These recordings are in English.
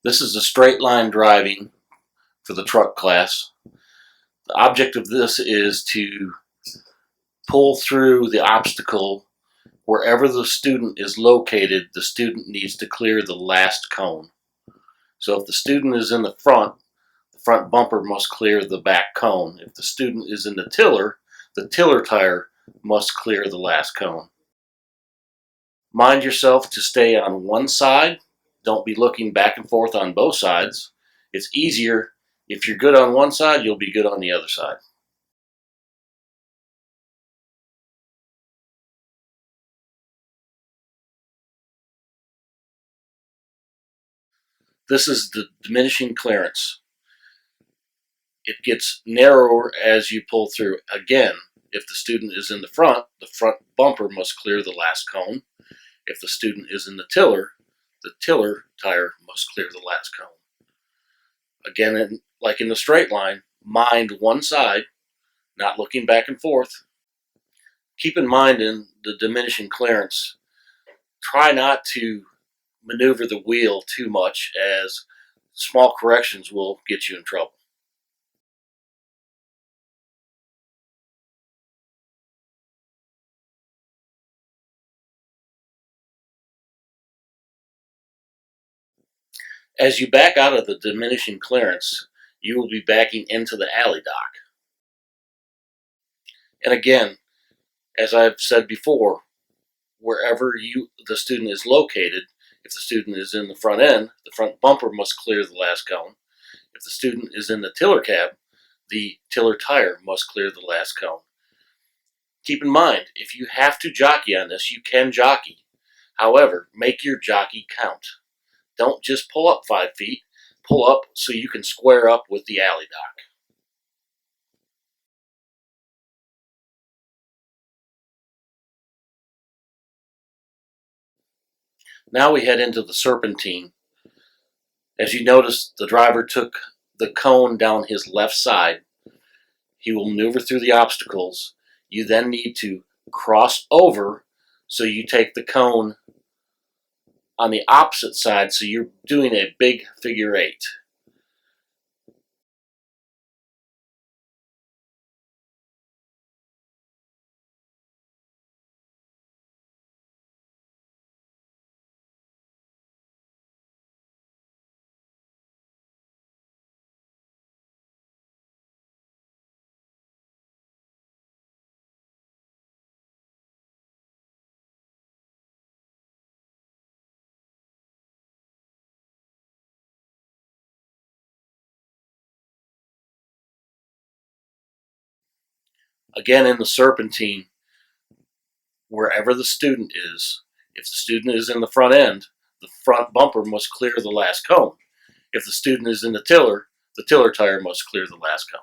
This is a straight line driving for the truck class. The object of this is to pull through the obstacle. Wherever the student is located, the student needs to clear the last cone. So if the student is in the front bumper must clear the back cone. If the student is in the tiller tire must clear the last cone. Mind yourself to stay on one side. Don't be looking back and forth on both sides. It's easier if you're good on one side, you'll be good on the other side. This is the diminishing clearance. It gets narrower as you pull through. Again, if the student is in the front bumper must clear the last cone. If the student is in the tiller tire must clear the last cone. Again, like in the straight line, mind one side, not looking back and forth. Keep in mind in the diminishing clearance, try not to maneuver the wheel too much, as small corrections will get you in trouble. As you back out of the diminishing clearance, you will be backing into the alley dock. And again, as I've said before, wherever the student is located, if the student is in the front end, the front bumper must clear the last cone. If the student is in the tiller cab, the tiller tire must clear the last cone. Keep in mind, if you have to jockey on this, you can jockey. However, make your jockey count. Don't just pull up 5 feet. Pull up so you can square up with the alley dock. Now we head into the Serpentine. As you notice, the driver took the cone down his left side. He will maneuver through the obstacles. You then need to cross over, so you take the cone on the opposite side, so you're doing a big figure 8. Again, in the Serpentine, wherever the student is, if the student is in the front end, the front bumper must clear the last cone. If the student is in the tiller tire must clear the last cone.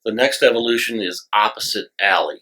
The next evolution is opposite alley.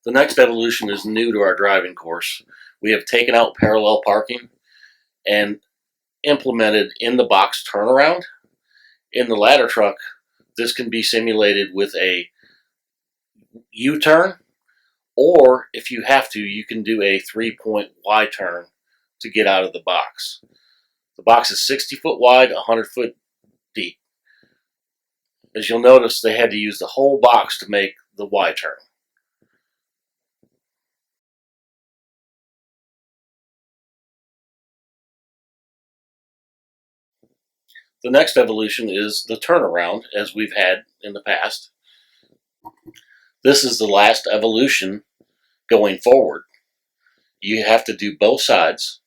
The next evolution is new to our driving course. We have taken out parallel parking and implemented in the box turnaround. In the ladder truck, this can be simulated with a U-turn, or if you have to, you can do a 3-point Y-turn to get out of the box. The box is 60 foot wide, 100 foot deep. As you'll notice, they had to use the whole box to make the Y-turn. The next evolution is the turnaround, as we've had in the past. This is the last evolution going forward. You have to do both sides,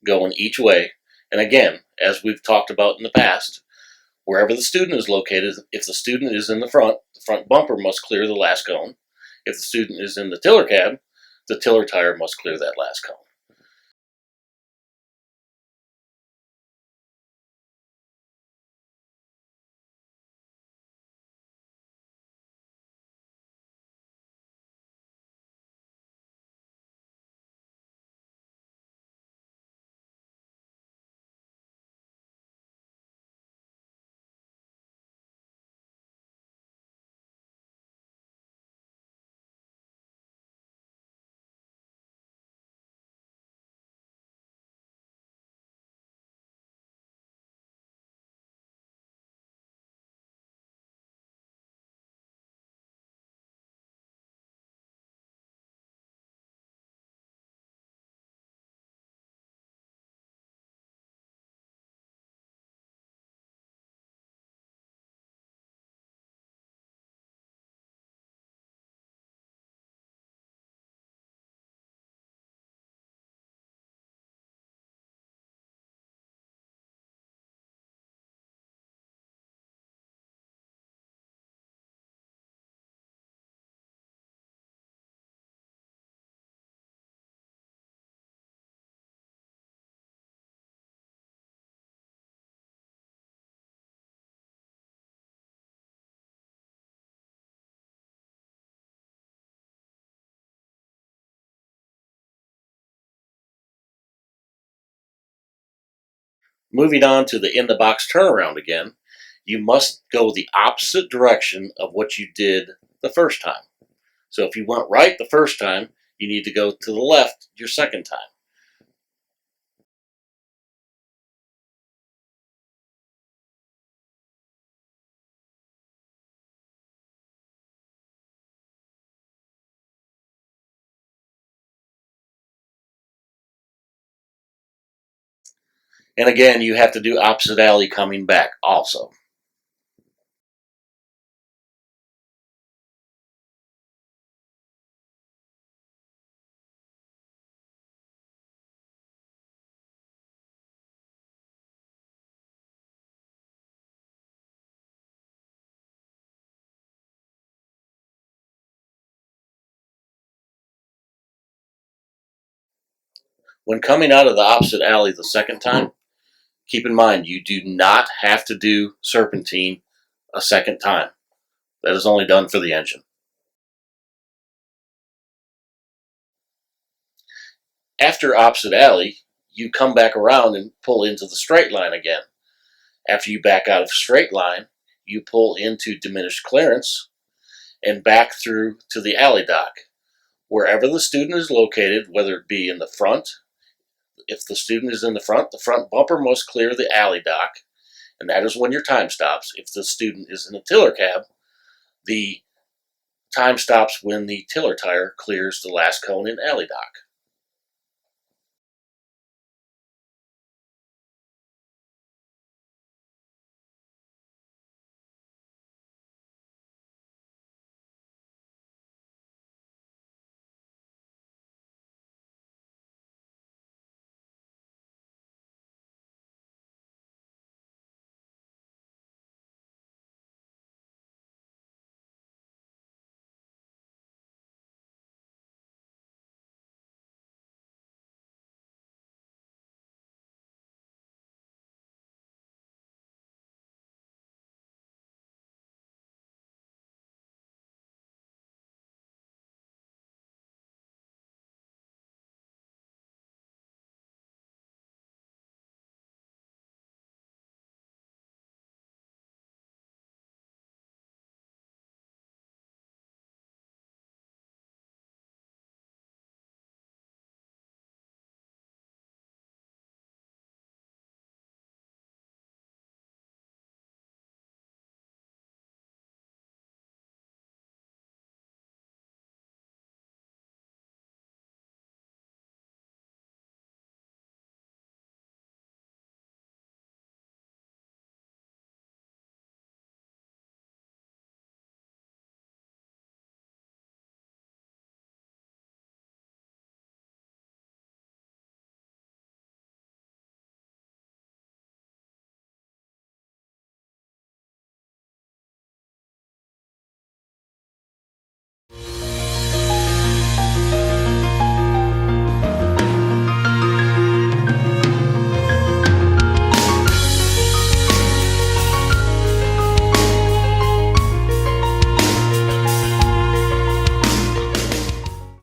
going each way, And again, as we've talked about in the past, wherever the student is located, if the student is in the front bumper must clear the last cone. If the student is in the tiller cab, the tiller tire must clear that last cone. Moving on to the in-the-box turnaround again, you must go the opposite direction of what you did the first time. So if you went right the first time, you need to go to the left your second time. And again, you have to do opposite alley coming back also. When coming out of the opposite alley the second time, keep in mind you do not have to do serpentine a second time. That is only done for the engine. After opposite alley, you come back around and pull into the straight line again. After you back out of straight line, you pull into diminished clearance and back through to the alley dock. Wherever the student is located, whether it be in the front, if the student is in the front bumper must clear the alley dock, and that is when your time stops. If the student is in the tiller cab, the time stops when the tiller tire clears the last cone in alley dock.